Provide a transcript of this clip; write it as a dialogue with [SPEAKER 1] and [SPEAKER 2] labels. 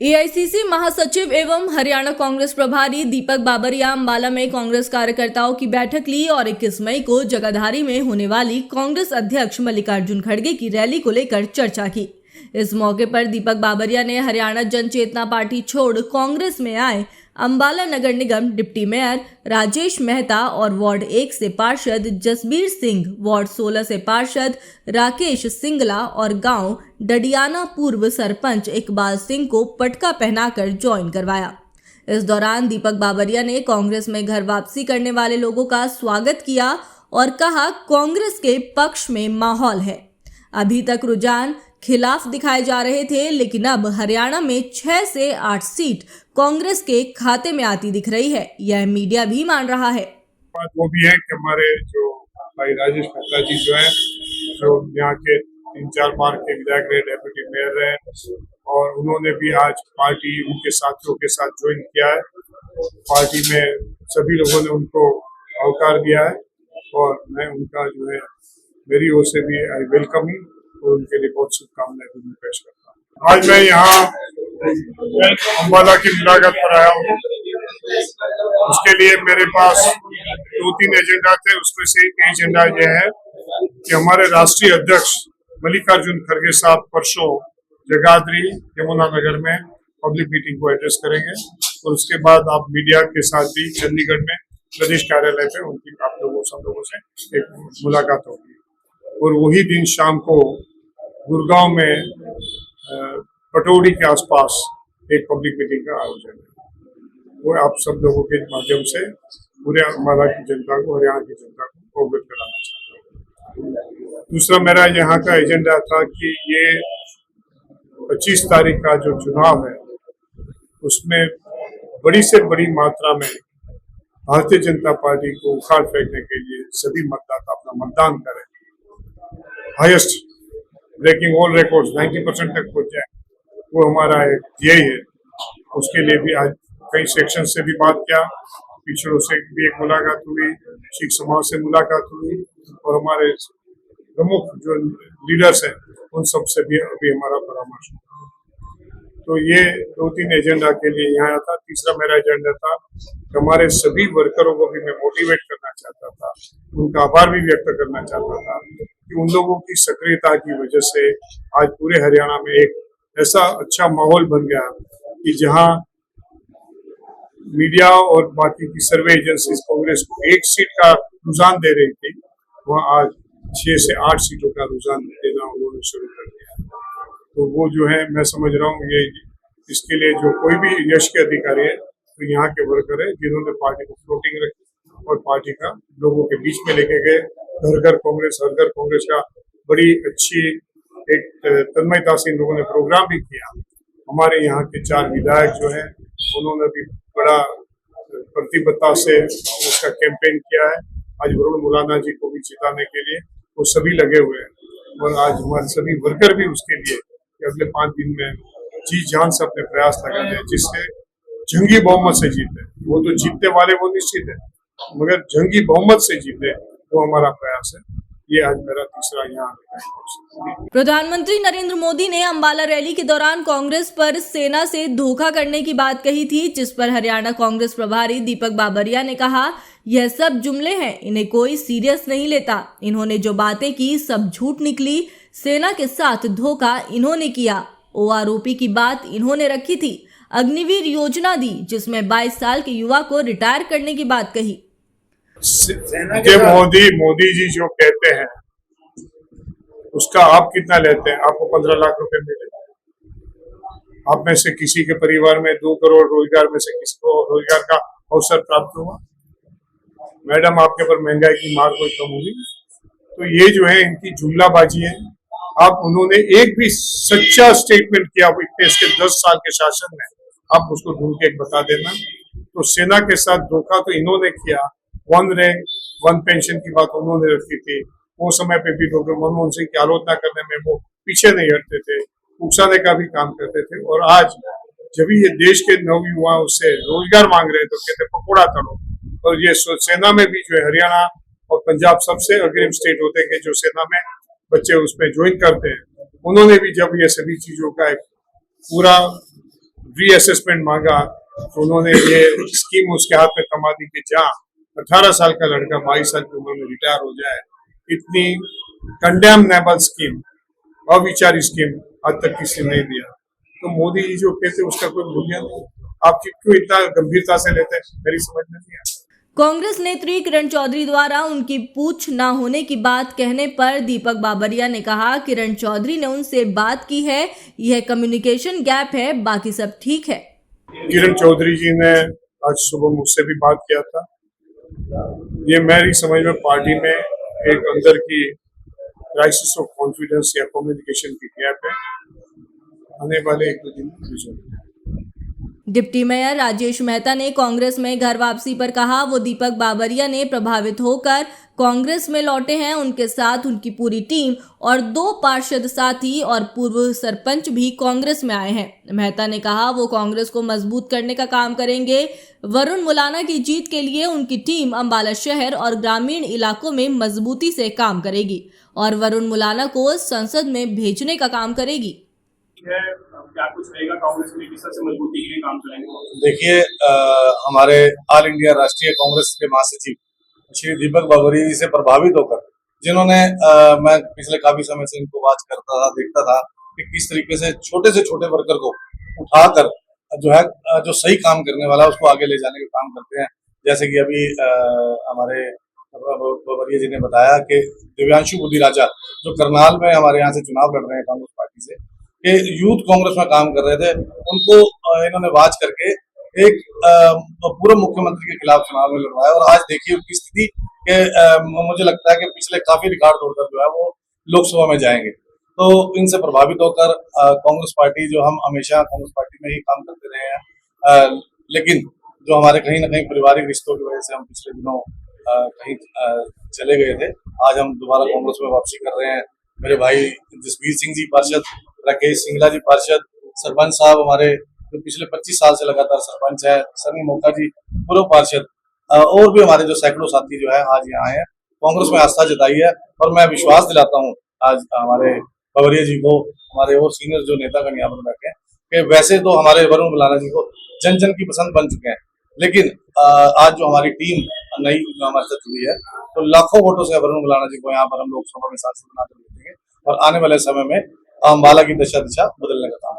[SPEAKER 1] AICC महासचिव एवं हरियाणा कांग्रेस प्रभारी दीपक बाबरिया अंबाला में कांग्रेस कार्यकर्ताओं की बैठक ली और 21 मई को जगाधरी में होने वाली कांग्रेस अध्यक्ष मल्लिकार्जुन खड़गे की रैली को लेकर चर्चा की। इस मौके पर दीपक बाबरिया ने हरियाणा जन चेतना पार्टी छोड़ कांग्रेस में आए अंबाला नगर निगम डिप्टी मेयर राजेश मेहता और वार्ड 1 से पार्षद जसबीर सिंह, वार्ड 16 से पार्षद राकेश सिंगला और गांव डडियाना पूर्व सरपंच इकबाल सिंह को पटका पहनाकर ज्वाइन करवाया। इस दौरान दीपक बाबरिया ने कांग्रेस में घर वापसी करने वाले लोगों का स्वागत किया और कहा, कांग्रेस के पक्ष में माहौल है। अभी तक रुझान खिलाफ दिखाए जा रहे थे, लेकिन अब हरियाणा में 6 से 8 सीट कांग्रेस के खाते में आती दिख रही है। यह मीडिया भी मान रहा है।
[SPEAKER 2] बात वो भी है कि हमारे जो भाई राजेश मेहता जी जो है, जो यहाँ के 3-4 बार के विधायक रहे, डेप्यूटी मेयर रहे, और उन्होंने भी आज पार्टी उनके साथियों के साथ ज्वाइन किया है। पार्टी में सभी लोगों ने उनको आवकार दिया है और मैं उनका जो है मेरी ओर से भी आई वेलकम ही और उनके लिए बहुत शुभकामनाएं भी पेश करता हूँ। आज मैं यहाँ अंबाला की मुलाकात पर आया हूँ। उसके लिए मेरे पास 2-3 एजेंडा थे। उसमें से एक एजेंडा यह है कि हमारे राष्ट्रीय अध्यक्ष मल्लिकार्जुन खड़गे साहब परसों जगाधरी यमुनानगर में पब्लिक मीटिंग को एड्रेस करेंगे और उसके बाद आप मीडिया के साथ भी चंडीगढ़ में प्रदेश कार्यालय पे उनकी आप लोगों सब लोगों से एक मुलाकात होगी और वही दिन शाम को गुड़गांव में पटौड़ी के आसपास एक पब्लिक मीटिंग का आयोजन है। वो आप सब लोगों के माध्यम से पूरे अंबाला की जनता को, हरियाणा की जनता को अवगत कराना चाहता हूँ। दूसरा मेरा यहाँ का एजेंडा था कि ये 25 तारीख का जो चुनाव है उसमें बड़ी से बड़ी मात्रा में भारतीय जनता पार्टी को उखाड़ फेंकने के लिए सभी मतदाता अपना मतदान करें, हाईएस्ट ब्रेकिंग ऑल रिकॉर्ड्स 90% तक पहुंच जाए, वो हमारा एक ध्येय है। उसके लिए भी आज कई सेक्शन से भी बात किया, पिछड़ों से भी एक मुलाकात हुई, सिख समाज से मुलाकात हुई और हमारे प्रमुख जो लीडर्स हैं उन सब से भी अभी हमारा परामर्श हुआ। तो ये 2-3 एजेंडा के लिए यहाँ आया था। तीसरा मेरा एजेंडा था कि हमारे सभी वर्करों को भी मैं मोटिवेट करना चाहता था, उनका आभार भी व्यक्त करना चाहता था कि उन लोगों की सक्रियता की वजह से आज पूरे हरियाणा में एक ऐसा अच्छा माहौल बन गया कि जहाँ मीडिया और बाकी की सर्वे एजेंसीज कांग्रेस को 1 सीट का रुझान दे रही थी, वहाँ आज 6 से 8 सीटों का रुझान देना उन्होंने शुरू कर दिया। तो वो जो है मैं समझ रहा हूँ ये इसके लिए जो कोई भी यश के अधिकारी है तो यहाँ के वर्कर है जिन्होंने पार्टी को फ्लोटिंग रखी और पार्टी का लोगों के बीच में लेके गए। घर घर कांग्रेस, हर घर कांग्रेस का बड़ी अच्छी एक तन्मयता से इन लोगों ने प्रोग्राम भी किया। हमारे यहाँ के 4 विधायक जो है उन्होंने भी बड़ा प्रतिबद्धता से उसका कैंपेन किया है। आज वरुण मुलाना जी को भी जिताने के लिए वो सभी लगे हुए हैं और आज हमारे सभी वर्कर भी उसके लिए अगले 5 दिन में जी जान से अपने प्रयास लगा रहे हैं जिससे जंगी बहुमत से जीते। वो तो जीतने वाले वो निश्चित है, मगर जंगी बहुमत से जीते वो हमारा प्रयास है। ये आज मेरा तीसरा यहाँ।
[SPEAKER 1] प्रधानमंत्री नरेंद्र मोदी ने अंबाला रैली के दौरान कांग्रेस पर सेना से धोखा करने की बात कही थी, जिस पर हरियाणा कांग्रेस प्रभारी दीपक बाबरिया ने कहा, यह सब जुमले हैं, इन्हें कोई सीरियस नहीं लेता। इन्होंने जो बातें की सब झूठ निकली। सेना के साथ धोखा इन्होंने किया। ओआरओपी की बात इन्होंने रखी थी। अग्निवीर योजना दी जिसमें 22 साल के युवा को रिटायर करने की बात कही।
[SPEAKER 2] मोदी जी जो कहते हैं उसका आप कितना लेते हैं? आपको 15 लाख रुपए मिले, आप में से किसी के परिवार में 2 करोड़ रोजगार में से किसी को रोजगार का अवसर प्राप्त हुआ? मैडम, आपके पर महंगाई की मार कोई कम हुई? तो ये जो है इनकी जुमलाबाजी है। आप उन्होंने एक भी सच्चा स्टेटमेंट किया इतने इसके 10 साल के शासन में, आप उसको ढूंढ के बता देना। तो सेना के साथ धोखा तो इन्होंने किया। 1 रैंक 1 पेंशन की बात उन्होंने रखी थी। वो समय पे भी डॉक्टर मनमोहन सिंह की आलोचना करने में वो पीछे नहीं हटते थे, उकसाने का भी काम करते थे। और आज जब ये देश के नवयुवा उससे रोजगार मांग रहे तो कहते पकौड़ा तड़ो। और ये सेना में भी जो है हरियाणा और पंजाब सबसे अग्रिम स्टेट होते हैं जो सेना में बच्चे उसमें ज्वाइन करते हैं। उन्होंने भी जब ये सभी चीजों का एक पूरा रीअसेसमेंट मांगा तो उन्होंने ये स्कीम उसके हाथ में थमा दी कि जहाँ 18 साल का लड़का 22 साल की उम्र में रिटायर हो जाए। इतनी कंडेमनेबल स्कीम, अविचारी स्कीम आज तक किसी ने नहीं दिया। तो मोदी जी जो कहते उसका कोई मूल्य नहीं। आप क्यों इतना गंभीरता से लेते हैं, मेरी समझ में नहीं आता।
[SPEAKER 1] कांग्रेस नेत्री किरण चौधरी द्वारा उनकी पूछ न होने की बात कहने पर दीपक बाबरिया ने कहा, किरण चौधरी ने उनसे बात की है, यह कम्युनिकेशन गैप है, बाकी सब ठीक है।
[SPEAKER 2] किरण चौधरी जी ने आज सुबह मुझसे भी बात किया था। ये मेरी समझ में पार्टी में एक अंदर की क्राइसिस ऑफ कॉन्फिडेंस या कम्युनिकेशन की गैप है। आने वाले 1-2 दिन में result.
[SPEAKER 1] Deputy mayor Rajesh Mehta ने कांग्रेस में घर वापसी पर कहा, वो दीपक बाबरिया ने प्रभावित होकर कांग्रेस में लौटे हैं। उनके साथ उनकी पूरी टीम और 2 पार्षद साथी और पूर्व सरपंच भी कांग्रेस में आए हैं। मेहता ने कहा, वो कांग्रेस को मजबूत करने का काम करेंगे। वरुण मुलाना की जीत के लिए उनकी टीम अंबाला शहर और ग्रामीण इलाकों में मजबूती से काम करेगी और वरुण मुलाना को संसद में भेजने का काम करेगी।
[SPEAKER 3] क्या कुछ रहेगा कांग्रेस में, किस तरह से मजबूती के लिए काम करेंगे?
[SPEAKER 4] देखिए, हमारे ऑल इंडिया राष्ट्रीय कांग्रेस के महासचिव श्री दीपक बाबरिया जी से प्रभावित होकर, जिन्होंने मैं पिछले काफी समय से इनको वॉच करता था, देखता था कि किस तरीके से छोटे वर्कर को उठाकर जो है जो सही काम करने वाला उसको आगे ले जाने का काम करते हैं। जैसे कि अभी हमारे बाबरिया जी ने बताया कि दिव्यांशु बुद्धिराजा जो करनाल में हमारे यहाँ से चुनाव लड़ रहे हैं कांग्रेस पार्टी से, कि यूथ कांग्रेस में काम कर रहे थे, उनको इन्होंने वाच करके एक पूर्व मुख्यमंत्री के खिलाफ चुनाव में लड़वाया और आज देखिए उनकी स्थिति के मुझे लगता है कि पिछले काफी रिकॉर्ड तोड़कर जो है वो लोकसभा में जाएंगे। तो इनसे प्रभावित होकर कांग्रेस पार्टी, जो हम हमेशा कांग्रेस पार्टी में ही काम करते रहे हैं, लेकिन जो हमारे कहीं ना कहीं पारिवारिक रिश्तों की वजह से हम पिछले दिनों कहीं चले गए थे, आज हम दोबारा कांग्रेस में वापसी कर रहे हैं। मेरे भाई जसबीर सिंह जी पार्षद, राकेश सिंगला जी पार्षद, सरपंच साहब हमारे जो पिछले 25 साल से लगातार सरपंच है, सनी मोका जी पूर्व पार्षद, और भी हमारे जो सैकड़ों साथी जो है आज यहाँ आए हैं, कांग्रेस में आस्था जताई है। और मैं विश्वास दिलाता हूँ आज हमारे बाबरिया जी को, हमारे और सीनियर जो नेतागण यहाँ पर बैठे हैं, कि वैसे तो हमारे वरुण मुलाना जी को जन जन की पसंद बन चुके हैं, लेकिन आज जो हमारी टीम नई हमारे साथ जुड़ी है, तो लाखों वोटों से वरुण मुलाना जी को यहाँ पर हम लोकसभा में सांसद बनाकर भेजेंगे और आने वाले समय में अम्बाला की दिशा बदलने का काम